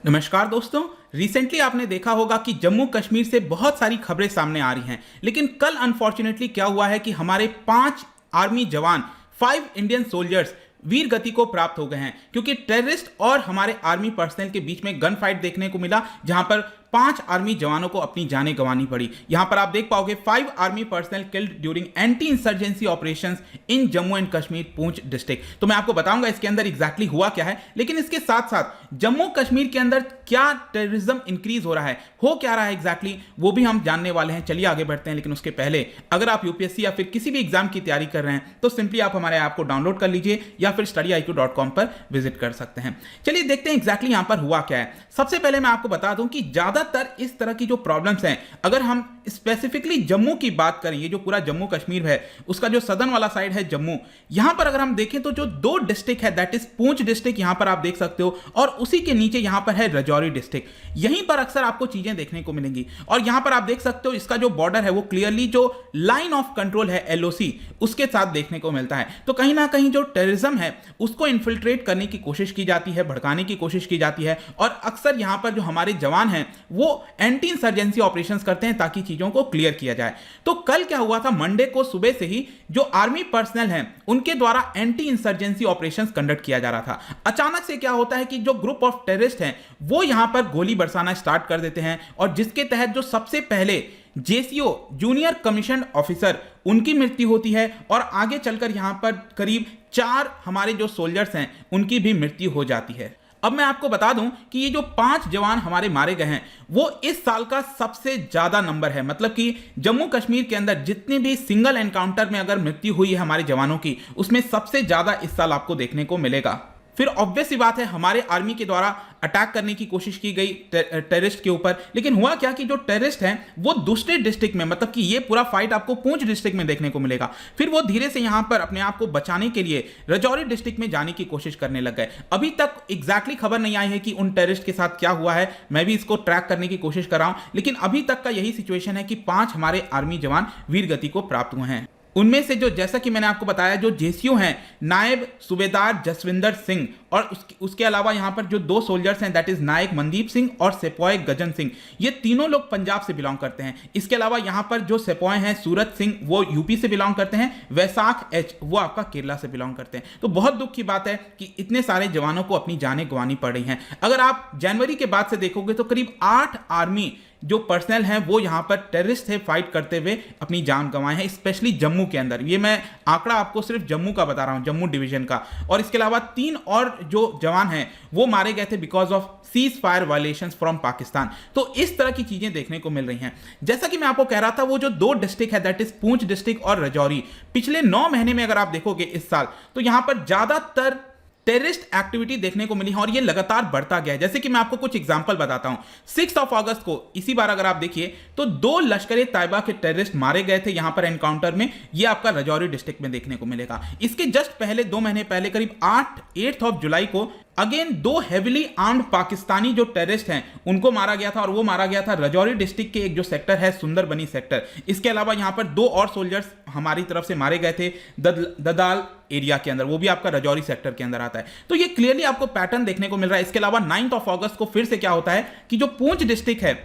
नमस्कार दोस्तों। रिसेंटली आपने देखा होगा कि जम्मू कश्मीर से बहुत सारी खबरें सामने आ रही हैं, लेकिन कल अनफॉर्चुनेटली क्या हुआ है कि हमारे 5 आर्मी जवान 5 इंडियन सोल्जर्स वीर गति को प्राप्त हो गए हैं, क्योंकि टेररिस्ट और हमारे आर्मी पर्सनल के बीच में गन फाइट देखने को मिला, जहां पर 5 आर्मी जवानों को अपनी जानें गंवानी पड़ी। यहां पर आप देख पाओगे 5 army personnel killed during anti insurgency operations in Jammu and Kashmir Poonch district. तो मैं आपको बताऊंगा इसके अंदर एग्जैक्टली हुआ क्या है, लेकिन इसके साथ साथ जम्मू कश्मीर के अंदर क्या टेररिज्म इंक्रीज हो रहा है, हो क्या रहा है एग्जैक्टली, वो भी हम जानने वाले हैं। चलिए आगे बढ़ते हैं, लेकिन उसके पहले अगर आप यूपीएससी या फिर किसी भी एग्जाम की तैयारी कर रहे हैं तो सिंपली आप हमारे ऐप को डाउनलोड कर लीजिए या फिर studiiq.com पर विजिट कर सकते हैं। चलिए देखते हैं एग्जैक्टली यहां पर हुआ क्या है। सबसे पहले मैं आपको बता दूं कि ज्यादातर इस तरह की जो प्रॉब्लम्स हैं, अगर हम स्पेसिफिकली जम्मू की बात करें, ये जो पूरा जम्मू कश्मीर है उसका जो सदर्न वाला साइड है जम्मू, यहां पर अगर हम देखें तो जो 2 डिस्ट्रिक्ट है दैट इज पूंछ डिस्ट्रिक्ट, यहां पर आप देख सकते हो, और उसी के नीचे यहां पर है राजौरी डिस्ट्रिक्ट। यहीं पर अक्सर आपको चीजें देखने को मिलेंगी, और यहां पर आप देख सकते हो इसका जो बॉर्डर है वो क्लियरली जो लाइन ऑफ कंट्रोल है एलओसी उसके साथ देखने को मिलता है। तो कहीं ना कहीं जो टेररिज्म है उसको इन्फिल्ट्रेट करने की कोशिश की जाती है, भड़काने की कोशिश की जाती है, और अक्सर यहां पर जो हमारे जवान हैं वो एंटी इंसर्जेंसी ऑपरेशंस करते हैं ताकि चीजों को क्लियर किया जाए। तो कल क्या हुआ था, मंडे को सुबह से ही जो आर्मी पर्सनल हैं उनके द्वारा एंटी इंसर्जेंसी ऑपरेशंस कंडक्ट किया जा रहा था। अचानक से क्या होता है कि जो ग्रुप ऑफ टेररिस्ट हैं वो यहां पर गोली बरसाना स्टार्ट कर देते हैं, और जिसके तहत जो सबसे पहले जेसीओ जूनियर कमीशन ऑफिसर उनकी मृत्यु होती है, और आगे चलकर यहां पर करीब 4 हमारे जो सोल्जर्स हैं उनकी भी मृत्यु हो जाती है। अब मैं आपको बता दूं कि ये जो 5 जवान हमारे मारे गए हैं वो इस साल का सबसे ज्यादा नंबर है। मतलब कि जम्मू कश्मीर के अंदर जितने भी सिंगल एनकाउंटर में अगर मृत्यु हुई है हमारे जवानों की, उसमें सबसे ज्यादा इस साल आपको देखने को मिलेगा। फिर ऑब्वियस सी बात है हमारे आर्मी के द्वारा अटैक करने की कोशिश की गई टेररिस्ट के ऊपर, लेकिन हुआ क्या कि जो टेररिस्ट हैं वो दूसरे डिस्ट्रिक्ट में, मतलब कि ये पूरा फाइट आपको पूंछ डिस्ट्रिक्ट में देखने को मिलेगा, फिर वो धीरे से यहां पर अपने आप को बचाने के लिए राजौरी डिस्ट्रिक्ट में जाने की कोशिश करने लग गए। अभी तक एग्जैक्टली खबर नहीं आई है कि उन टेररिस्ट के साथ क्या हुआ है, मैं भी इसको ट्रैक करने की कोशिश कर रहा हूं, लेकिन अभी तक का यही सिचुएशन है कि 5 हमारे आर्मी जवान वीर गति को प्राप्त हुए हैं। उनमें से जो, जैसा कि मैंने आपको बताया, जो जेसीओ हैं नायब सूबेदार जसविंदर सिंह, और उसके अलावा यहां पर जो 2 सोल्जर्स हैं दैट इज नायक मनदीप सिंह और सेपॉय गजन सिंह, ये तीनों लोग पंजाब से बिलोंग करते हैं। इसके अलावा यहां पर जो सेपॉय हैं सूरत सिंह वो यूपी से बिलोंग करते हैं, वैसाख एच वो आपका केरला से बिलोंग करते हैं। तो बहुत दुख की बात है कि इतने सारे जवानों को अपनी जानें गंवानी पड़ रही हैं। अगर आप जनवरी के बाद से देखोगे तो करीब 8 आर्मी जो पर्सनल हैं वो यहां पर टेररिस्ट थे फाइट करते हुए अपनी जान गंवाए हैं, स्पेशली जम्मू के अंदर। ये मैं आंकड़ा आपको सिर्फ जम्मू का बता रहा हूं, जम्मू डिवीजन का। और इसके अलावा 3 और जो जवान हैं वो मारे गए थे because of cease fire violations from Pakistan. तो इस तरह की चीजें देखने को मिल रही हैं। जैसा कि मैं आपको कह रहा था, वो जो 2 डिस्ट्रिक्ट है दैट इज पूंछ डिस्ट्रिक्ट और राजौरी, पिछले 9 महीने में अगर आप देखोगे इस साल, तो यहां पर ज्यादातर टेररिस्ट एक्टिविटी देखने को मिली है, और ये लगातार बढ़ता गया है। जैसे कि मैं आपको कुछ एग्जांपल बताता हूं। 6 अगस्त को इसी बार अगर आप देखिए तो 2 लश्कर तैयबा के टेररिस्ट मारे गए थे यहां पर एनकाउंटर में, ये आपका राजौरी डिस्ट्रिक्ट में देखने को मिलेगा। इसके जस्ट पहले 2 महीने पहले करीब 8 जुलाई को अगेन 2 हेविली आर्म्ड पाकिस्तानी जो टेररिस्ट हैं उनको मारा गया था, और वो मारा गया था राजौरी डिस्ट्रिक्ट के एक जो सेक्टर है सुंदरबनी सेक्टर। इसके अलावा यहां पर 2 और सोल्जर्स हमारी तरफ से मारे गए थे ददाल एरिया के अंदर, वो भी आपका राजौरी सेक्टर के अंदर आता है। तो ये क्लियरली आपको पैटर्न देखने को मिल रहा है। इसके अलावा 9 अगस्त को फिर से क्या होता है कि जो पूंछ डिस्ट्रिक्ट है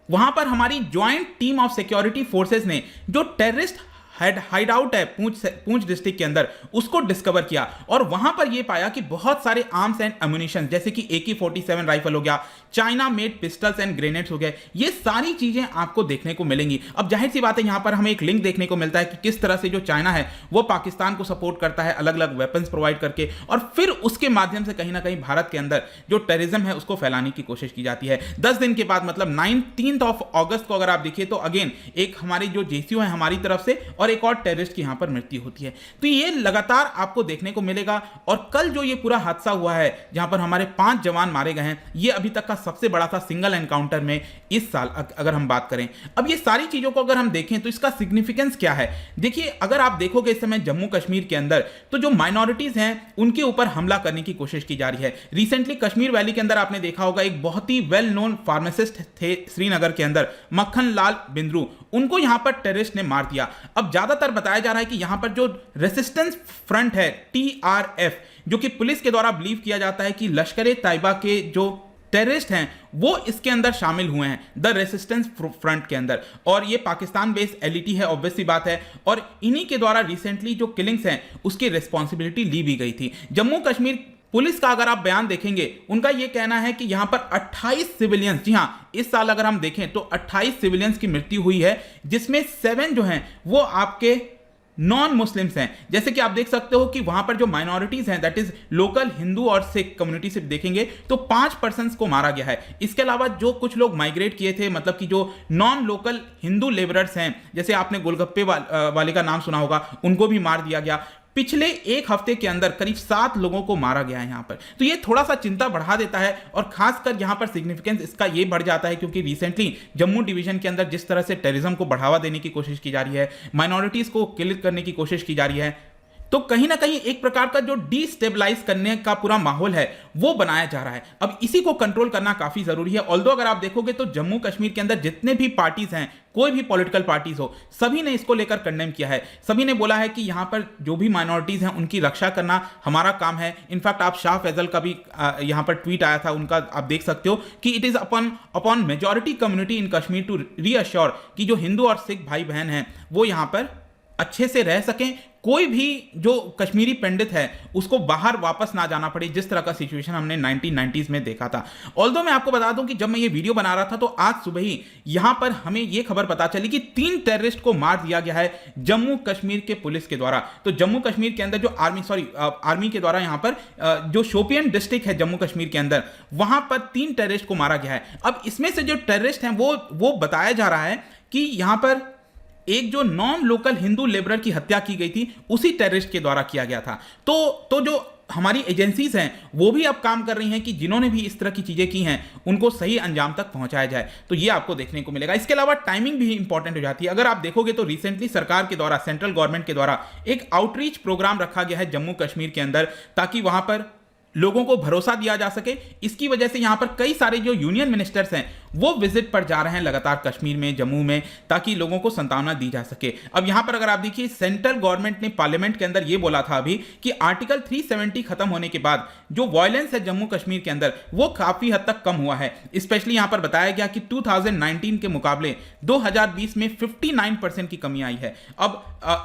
वहां पर हमारी joint team of security forces ने जो टेररिस्ट हाइड आउट है पूंछ डिस्ट्रिक्ट के अंदर उसको डिस्कवर किया, और वहां पर यह पाया कि बहुत सारे आर्म्स एंड एम्युनिशन जैसे कि AK-47 राइफल हो गया, China made pistols and grenades हो गए, ये सारी चीजें आपको देखने को मिलेंगी। अब जाहिर सी बात है यहां पर हमें एक लिंक देखने को मिलता है कि किस तरह से जो चाइना है वो पाकिस्तान को सपोर्ट करता है अलग अलग वेपन्स प्रोवाइड करके, और फिर उसके माध्यम से कहीं ना कहीं भारत के अंदर जो टेररिज्म है उसको फैलाने की कोशिश की जाती है। 10 दिन के बाद मतलब 19 अगस्त को अगर आप देखिए तो अगेन एक हमारे जो जेसीओ है हमारी तरफ से और एक और टेररिस्ट की यहां पर मृत्यु होती है। तो ये लगातार आपको देखने को मिलेगा, और कल जो ये पूरा हादसा हुआ है जहां पर हमारे 5 जवान मारे गए हैं, ये अभी तक का सबसे बड़ा था सिंगल एनकाउंटर में इस साल अगर हम बात करें। अब ये सारी चीजों को अगर हम देखें तो इसका सिग्निफिकेंस क्या है, देखिए अगर आप देखोगे इस समय जम्मू कश्मीर के अंदर तो जो माइनॉरिटीज हैं उनके ऊपर हमला करने की कोशिश की जा रही है। रिसेंटली कश्मीर वैली के अंदर आपने देखा होगा एक बहुत ही वेल नोन फार्मासिस्ट थे श्रीनगर के अंदर, मक्खन लाल बिंद्रू, उनको यहां पर टेररिस्ट ने मार दिया। अब ज्यादातर बताया जा रहा है कि यहां पर जो रेसिस्टेंस फ्रंट है TRF, जो कि पुलिस के द्वारा बिलीव किया जाता है कि लश्कर-ए-तैयबा के जो टेररिस्ट हैं वो इसके अंदर शामिल हुए हैं, द रेसिस्टेंस फ्रंट के अंदर। और ये पाकिस्तान बेस्ड एलईटी है, ऑब्वियस सी बात है। और इन्हीं के द्वारा रिसेंटली जो किलिंग्स हैं उसकी रिस्पॉन्सिबिलिटी ली भी गई थी। जम्मू कश्मीर पुलिस का अगर आप बयान देखेंगे, उनका यह कहना है कि यहां पर 28 सिविलियंस, जी हां, इस साल अगर हम देखें तो 28 सिविलियंस की मृत्यु हुई है, जिसमें 7 जो हैं वो आपके नॉन मुस्लिम्स हैं। जैसे कि आप देख सकते हो कि वहां पर जो माइनॉरिटीज हैं, दैट इज लोकल हिंदू और सिख कम्युनिटी से देखेंगे तो 5 पर्सन्स को मारा गया है। इसके अलावा जो कुछ लोग माइग्रेट किए थे, मतलब कि जो नॉन लोकल हिंदू लेबरर्स हैं, जैसे आपने गोलगप्पे वाले का नाम सुना होगा, उनको भी मार दिया गया। पिछले एक हफ्ते के अंदर करीब 7 लोगों को मारा गया है यहां पर। तो ये थोड़ा सा चिंता बढ़ा देता है, और खासकर यहां पर सिग्निफिकेंस इसका ये बढ़ जाता है क्योंकि रिसेंटली जम्मू डिवीजन के अंदर जिस तरह से टेररिज्म को बढ़ावा देने की कोशिश की जा रही है, माइनॉरिटीज को किल करने की कोशिश की जा रही है, तो कहीं ना कहीं एक प्रकार का जो डिस्टेबलाइज करने का पूरा माहौल है वो बनाया जा रहा है। अब इसी को कंट्रोल करना काफी जरूरी है। ऑल्दो अगर आप देखोगे तो जम्मू कश्मीर के अंदर जितने भी पार्टीज हैं, कोई भी पॉलिटिकल पार्टीज हो, सभी ने इसको लेकर कंडेम किया है। सभी ने बोला है कि यहां पर जो भी माइनॉरिटीज हैं उनकी रक्षा करना हमारा काम है। इनफैक्ट आप शाह फैजल का भी यहां पर ट्वीट आया था उनका, आप देख सकते हो कि it is upon majority community in Kashmir to reassure कि जो हिंदू और सिख भाई बहन हैं वो यहां पर अच्छे से रह सकें, कोई भी जो कश्मीरी पंडित है उसको बाहर वापस ना जाना पड़े, जिस तरह का सिचुएशन हमने 1990s में देखा था। ऑल्दो मैं आपको बता दूं कि जब मैं ये वीडियो बना रहा था तो आज सुबह ही यहां पर हमें ये खबर पता चली कि 3 टेररिस्ट को मार दिया गया है जम्मू कश्मीर के पुलिस के द्वारा। तो जम्मू कश्मीर के अंदर जो आर्मी के द्वारा यहां पर जो शोपियन डिस्ट्रिक्ट है जम्मू कश्मीर के अंदर, वहां पर 3 टेररिस्ट को मारा गया है। अब इसमें से जो टेररिस्ट हैं वो बताया जा रहा है कि यहां पर एक जो नॉन लोकल हिंदू लेबरर की हत्या की गई थी उसी टेररिस्ट के द्वारा किया गया था। तो जो हमारी एजेंसीज हैं वो भी अब काम कर रही हैं कि जिन्होंने भी इस तरह की चीजें की हैं उनको सही अंजाम तक पहुंचाया जाए। तो ये आपको देखने को मिलेगा। इसके अलावा टाइमिंग भी इंपॉर्टेंट हो जाती है। अगर आप देखोगे तो रिसेंटली सरकार के द्वारा, सेंट्रल गवर्नमेंट के द्वारा एक आउटरीच प्रोग्राम रखा गया है जम्मू कश्मीर के अंदर, ताकि वहां पर लोगों को भरोसा दिया जा सके। इसकी वजह से यहां पर कई सारे जो यूनियन मिनिस्टर्स हैं वो विजिट पर जा रहे हैं लगातार कश्मीर में, जम्मू में, ताकि लोगों को सांत्वना दी जा सके। अब यहां पर अगर आप देखिए, सेंट्रल गवर्नमेंट ने पार्लियामेंट के अंदर यह बोला था अभी कि आर्टिकल 370 खत्म होने के बाद जो वायलेंस है जम्मू कश्मीर के अंदर वो काफी हद तक कम हुआ है। स्पेशली यहां पर बताया गया कि 2019 के मुकाबले 2020 में 59% की कमी आई है। अब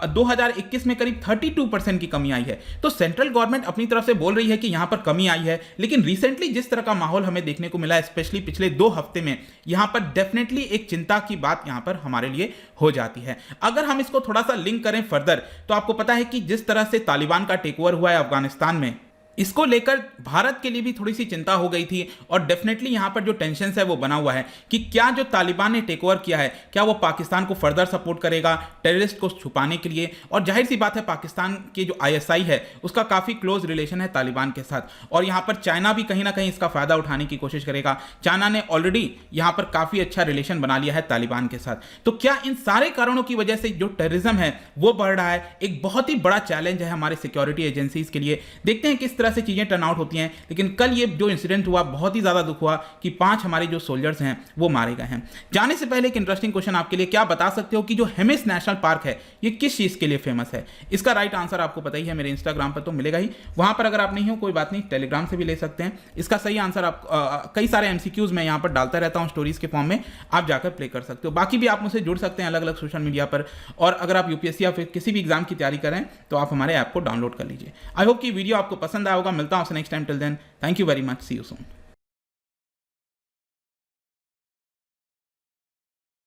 2021 में करीब 32% की कमी आई है। तो सेंट्रल गवर्नमेंट अपनी तरफ से बोल रही है कि यहां पर कमी आई है, लेकिन रिसेंटली जिस तरह का माहौल हमें देखने को मिला है, स्पेशली पिछले 2 हफ्ते में, यहां पर डेफिनेटली एक चिंता की बात यहां पर हमारे लिए हो जाती है। अगर हम इसको थोड़ा सा लिंक करें फर्दर, तो आपको पता है कि जिस तरह से तालिबान का टेक ओवर हुआ है अफगानिस्तान में, इसको लेकर भारत के लिए भी थोड़ी सी चिंता हो गई थी। और डेफिनेटली यहां पर जो टेंशन है वो बना हुआ है कि क्या जो तालिबान ने टेक ओवर किया है, क्या वो पाकिस्तान को फर्दर सपोर्ट करेगा टेररिस्ट को छुपाने के लिए। और जाहिर सी बात है, पाकिस्तान के जो ISI है उसका काफी क्लोज रिलेशन है तालिबान के साथ, और यहां पर चाइना भी कहीं ना कहीं इसका फायदा उठाने की कोशिश करेगा। चाइना ने ऑलरेडी यहां पर काफी अच्छा रिलेशन बना लिया है तालिबान के साथ। तो क्या इन सारे कारणों की वजह से जो टेररिज्म है वो बढ़ रहा है? एक बहुत ही बड़ा चैलेंज है हमारे सिक्योरिटी एजेंसीज के लिए। देखते हैं किस तरह से चीजें टर्न आउट होती हैं। लेकिन कल ये जो इंसिडेंट हुआ, बहुत ही ज्यादा दुख हुआ कि 5 हमारे जो सोल्जर्स हैं वो मारे गए हैं। जाने से पहले एक इंटरेस्टिंग क्वेश्चन आपके लिए, क्या बता सकते हो कि जो हेमिस नेशनल पार्क है ये किस चीज के लिए फेमस है? इसका राइट आंसर आपको पता ही है, मेरे इंस्टाग्राम पर तो मिलेगा ही। वहां पर अगर आप नहीं हो कोई बात नहीं, टेलीग्राम से भी ले सकते हैं। इसका सही आंसर आप कई सारे MCQs मैं यहां पर डालता रहता हूं स्टोरीज के फॉर्म में, आप जाकर प्ले कर सकते हो। बाकी भी आप मुझसे जुड़ सकते हैं अलग अलग सोशल मीडिया पर। और अगर आप UPSC या फिर किसी भी एग्जाम की तैयारी करें तो आप हमारे ऐप को डाउनलोड कर लीजिए। आई होप कि वीडियो आपको पसंद आया होगा। मिलता हूं next time. Till then, thank you very much, see you soon.